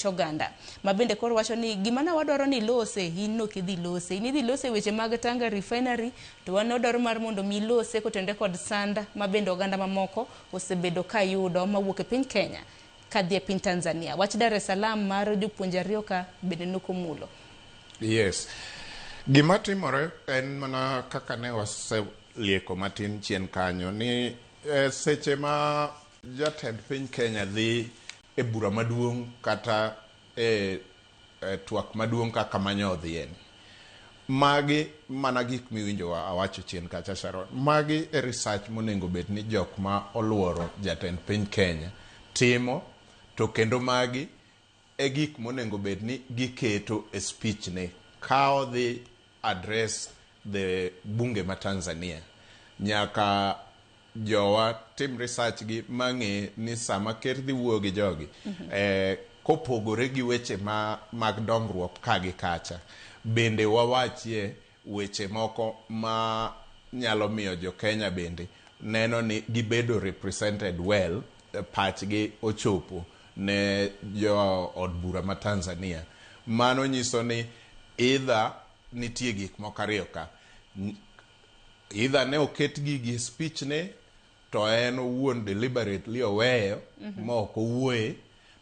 Oganda mabende koro wacho ni gimana wadwaro ni lose inno kidhi lose inidhi lose weche mag Tanga refinery to wan odwaro mar mondo mi lose kotende kod sanda mabende oganda mamoko osebedo kayudo mawuok e piny Kenya kadhi e piny Tanzania. Wach Dar es Salaam mar jopuonje ariyo ka bende nokomulo. Yes. Gima timore en mana kaka ne waselieko matin chien kanyo ni seche ma jatend piny Kenya dhi e bura maduong' kata twak maduong' kaka manyo dhien. Magi mana gik miwinjo awacho chien kacha Sharon. Magi e research monengo bet ni jok ma oluoro jatend piny Kenya timo, to kendo magi e gik monengo bet ni giketo e speech ne kao dhi address the bunge ma Tanzania. Nyaka jowa tim research gi mang'e ni sama ker dhi wuoyo gi jogi kopogore gi weche mag dongruok kagi kacha, bende wawachie weche moko ma nyalo miyo jo Kenya bende neno ni gibedo represented well, pachgi ochopo ne jo od bura ma Tanzania. Mano nyiso ni either nitie gik moko ariyo ka, either ne oket gi speech ne to en owuon deliberately oweyo ma ok owuoye,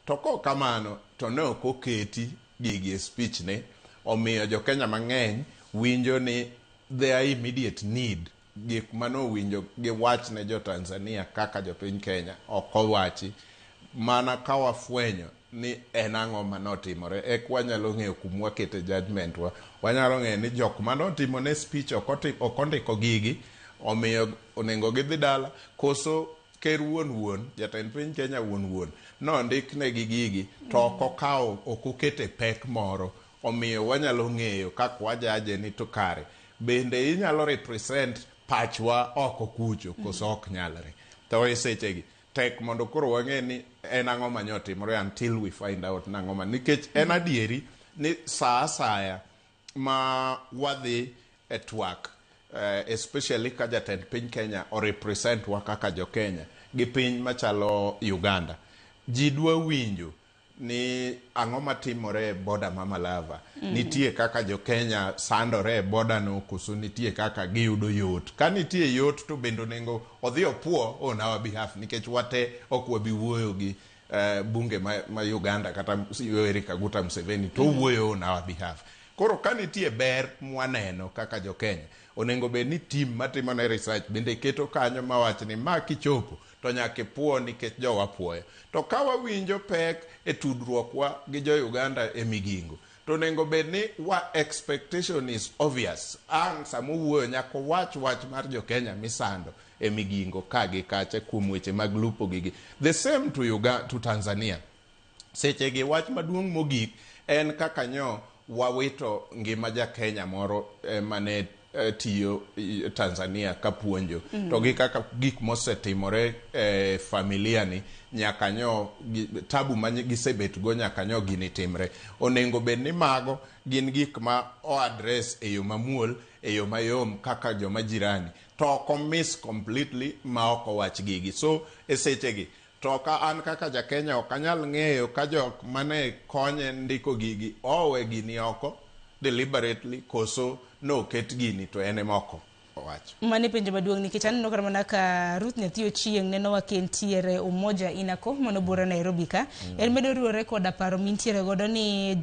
to kamano to ne ok oketi gi speech ne, omiyo jo Kenya mang'eny winjo ni their immediate need, gik mano winjo gi wach ne jo Tanzania kaka jo piny Kenya ok owachi. Mana ka wafwenyo ni en ang'o manotimore ek wanyalo ng'eyo kumwa kete judgment wa. Wanyalo ng'eyo ni jok manotimo ne speech ok ondiko gigi, omiyo onengo gidhi dala, koso ker wuon jatend piny Kenya wuon no ndik ne gigi to ok okete pek moro, omiyo wanyalo ng'eyo kaka wajaje ni to kare bende inyalo represent pachwa oko kucho koso ok nyalre. To e sechegi tek mondo koro wang'e ni en ang'o manyotimore until we find out nang'o man, nikech en adieri ni saa asaya ma wadhi e twak especially ka jatend piny Kenya o represent wa kaka jo Kenya gi piny machalo Uganda, ji dwa winjo ni ang'o matimore e border ma Malava. Nitie kaka jo Kenya sandore e border no koso nitie kaka giyudo yot. Ka nitie yot to bendo nengo odhi opuo on our behalf, nikech wate ok wabi wuoyo gi bunge ma Uganda kata Yoweri Kaguta Museveni to wuoyo on our behalf. Koro ka nitie ber mwaneno kaka jo Kenya, onengo be ni team matimo ne research bende keto kanyo mawach ni ma kichopo to nyake puo nikech jowa puoyo. To ka wawinjo pek e tudruok wa gi jo Uganda e migingo, to onengo be ni expectation is obvious. Ang samo wuoyo nyako wach mar jo Kenya misando e migingo kagi kacha kuom weche mag lupo gigi. The same to Tanzania. Seche gi wach maduong' mogik en kaka nyo wawito ngima ja Kenya moro mane tiyo Tanzania kapuonjo. To gi kaka gik mosetimore familia ni nyaka nyo tabu gisebet go nyaka nyo gini timre. Onengo bed ni mago gin gik ma o address e yo mamuol, e yo mayom kaka jo majirani. To ok miss completely ma ok wach gigi. So e sechegi to ka an kaka ja Kenya ok anyal ng'eyo ka jok mane konye ndiko gigi owe gini oko deliberately koso no ket gini to ene moko owacho. Mane penjo maduong' nikech aneno kar mana ka Ruth Nyathi Ochieng' neno wa kentiere Umoja Inako manobura Nairobi ka. En medo riwore koda paro mintiere godo ni